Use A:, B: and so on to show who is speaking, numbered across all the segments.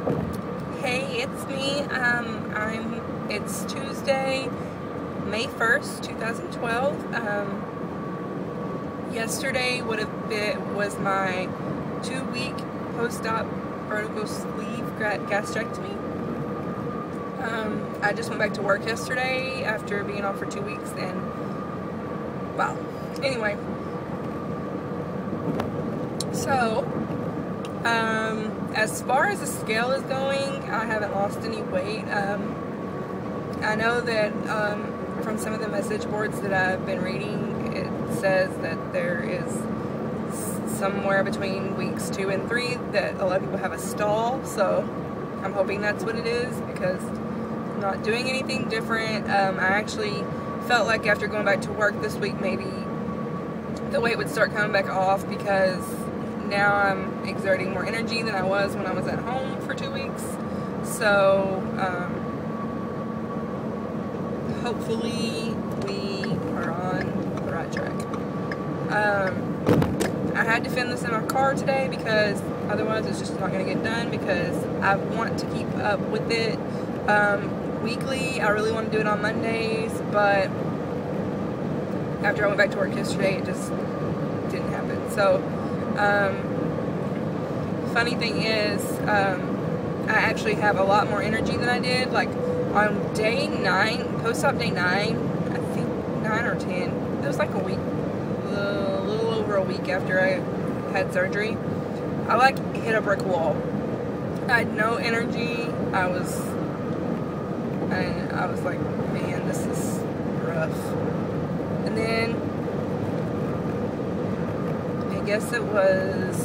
A: Hey, it's me. It's Tuesday, May 1st, 2012. Yesterday was my 2-week post-op vertical sleeve gastrectomy. I just went back to work yesterday after being off for 2 weeks, and wow. Anyway, so as far as the scale is going, I haven't lost any weight. I know that from some of the message boards that I've been reading, it says that there is somewhere between weeks 2 and 3 that a lot of people have a stall, so I'm hoping that's what it is, because I'm not doing anything different. I actually felt like after going back to work this week, maybe the weight would start coming back off, because now I'm exerting more energy than I was when I was at home for 2 weeks. So hopefully we are on the right track. I had to film this in my car today because otherwise it's just not going to get done, because I want to keep up with it weekly. I really want to do it on Mondays, but after I went back to work yesterday, it just didn't happen. So funny thing is, I actually have a lot more energy than I did. Like on day 9, post-op day 9, I think 9 or 10, it was like a week, a little over a week after I had surgery, I like hit a brick wall. I had no energy. I was like, man, this is rough. And then I guess it was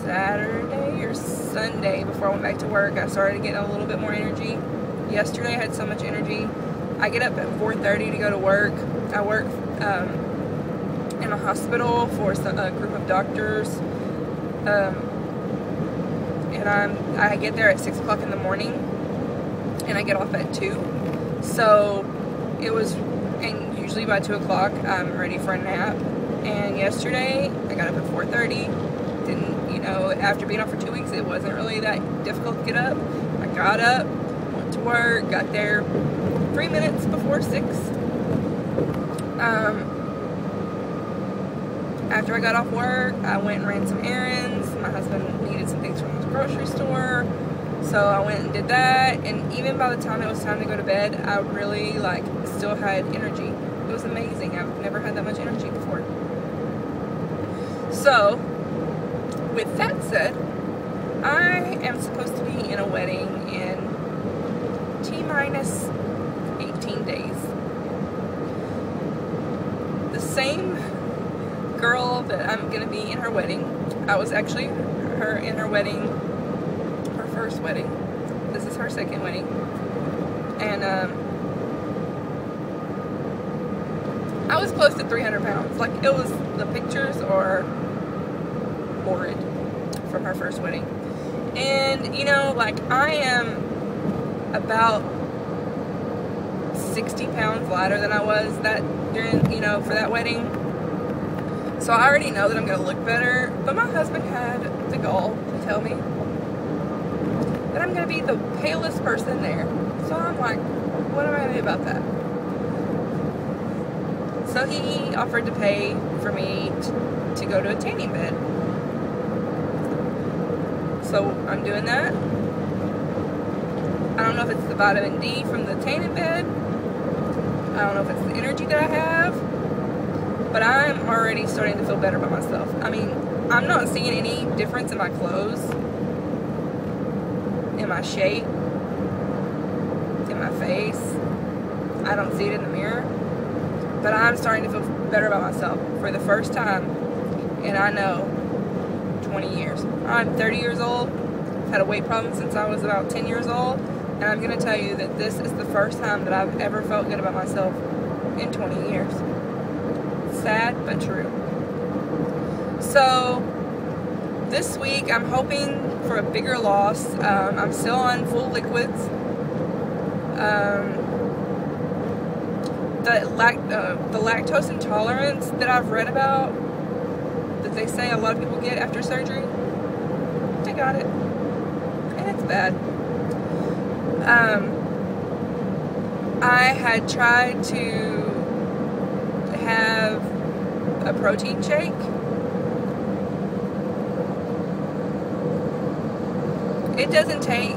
A: Saturday or Sunday before I went back to work, I started getting a little bit more energy. Yesterday I had so much energy. I get up at 4:30 to go to work. I work in a hospital for a group of doctors, and I get there at 6 o'clock in the morning, and I get off at 2. So it was, and usually by 2 o'clock I'm ready for a nap. And yesterday I got up at 4:30. Didn't, you know, after being off for 2 weeks, it wasn't really that difficult to get up. I got up, went to work, got there 3 minutes before 6. After I got off work, I went and ran some errands. My husband needed some things from the grocery store, so I went and did that. And even by the time it was time to go to bed, I really still had energy. It was amazing. I've never had that much energy before. So with that said, I am supposed to be in a wedding in T-minus 18 days. The same girl that I'm going to be in her wedding, I was actually in her wedding, her first wedding. This is her second wedding. And I was close to 300 pounds. Like, it was, the pictures are horrid from her first wedding. And, you know, like, I am about 60 pounds lighter than I was for that wedding. So I already know that I'm going to look better. But my husband had the gall to tell me that I'm going to be the palest person there. So I'm like, what am I going to do about that? So he offered to pay for me to go to a tanning bed. So I'm doing that. I don't know if it's the vitamin D from the tanning bed. I don't know if it's the energy that I have. But I'm already starting to feel better about myself. I mean, I'm not seeing any difference in my clothes, in my shape, in my face. I don't see it in the mirror. But I'm starting to feel better about myself for the first time in, I know, 20 years. I'm 30 years old. I've had a weight problem since I was about 10 years old. And I'm going to tell you that this is the first time that I've ever felt good about myself in 20 years. Sad, but true. So this week I'm hoping for a bigger loss. I'm still on full liquids. The lactose intolerance that I've read about, that they say a lot of people get after surgery, I got it. And It's bad. I had tried to have a protein shake. It doesn't take,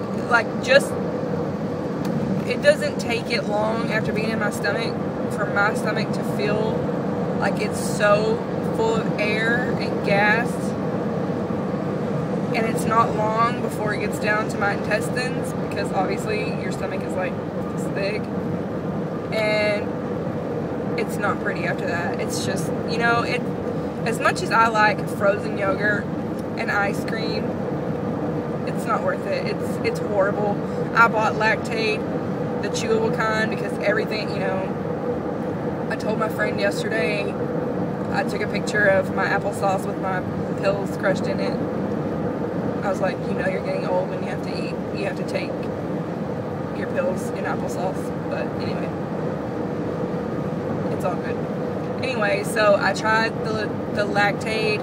A: it doesn't take it long after being in my stomach for my stomach to feel like it's so full of air and gas, and it's not long before it gets down to my intestines, because obviously your stomach is like this big, and it's not pretty after that. It's just, you know, as much as I like frozen yogurt and ice cream, it's not worth it. It's horrible. I bought Lactaid, the chewable kind, because everything, you know, I told my friend yesterday, I took a picture of my applesauce with my pills crushed in it. I was like, you know, you're getting old when you have to eat, you have to take your pills in applesauce. But anyway, it's all good. Anyway, so I tried the Lactaid.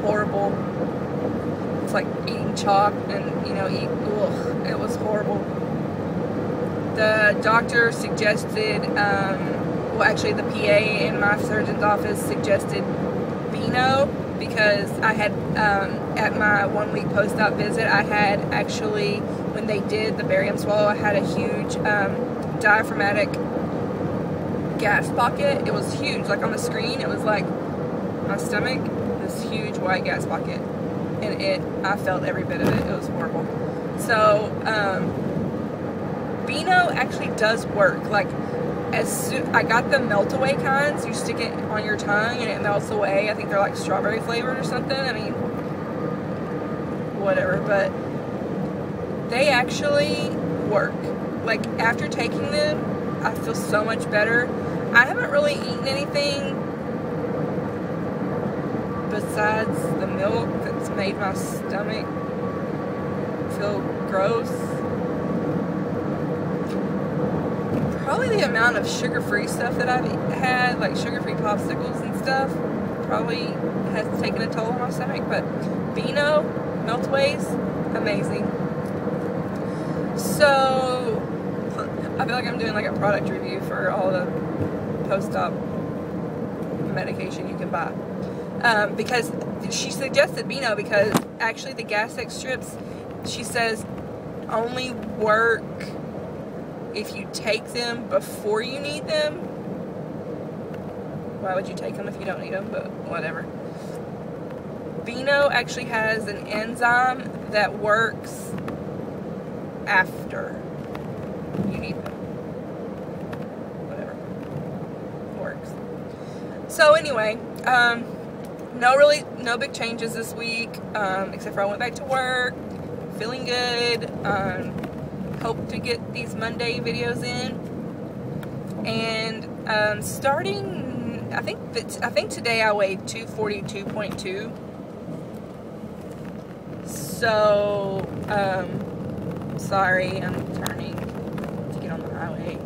A: Horrible. It's like eating chalk and, you know, ugh, it was horrible. The doctor suggested, well, actually the PA in my surgeon's office suggested Beano, because I had, at my 1 week post-op visit, I had actually, when they did the barium swallow, I had a huge diaphragmatic gas pocket. It was huge, like on the screen, it was like my stomach, this huge white gas pocket, and I felt every bit of it. It was horrible. So, Beano actually does work. Like, I got the melt away kinds. You stick it on your tongue and it melts away. I think they're like strawberry flavored or something. I mean, whatever. But they actually work. Like, after taking them, I feel so much better. I haven't really eaten anything besides the milk that's made my stomach feel gross. Probably the amount of sugar-free stuff that I've had, like sugar-free popsicles and stuff, probably has taken a toll on my stomach. But Beano, Meltaways, amazing. So, I feel like I'm doing like a product review for all the post-op medication you can buy. Because she suggested Beano because actually the Gas-X strips, she says, only work if you take them before you need them. Why would you take them if you don't need them? But whatever. Beano actually has an enzyme that works after you need them. Whatever. It works. So anyway, no big changes this week, except for I went back to work, feeling good. Hope to get these Monday videos in, and starting, I think today I weighed 242.2. So sorry, I'm turning to get on the highway.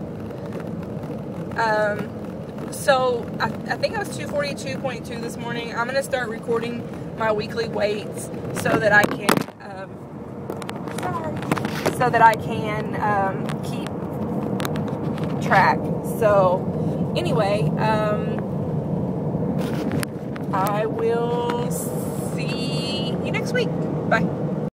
A: So I think I was 242.2 this morning. I'm gonna start recording my weekly weights so that I can keep track. So anyway, I will see you next week. Bye.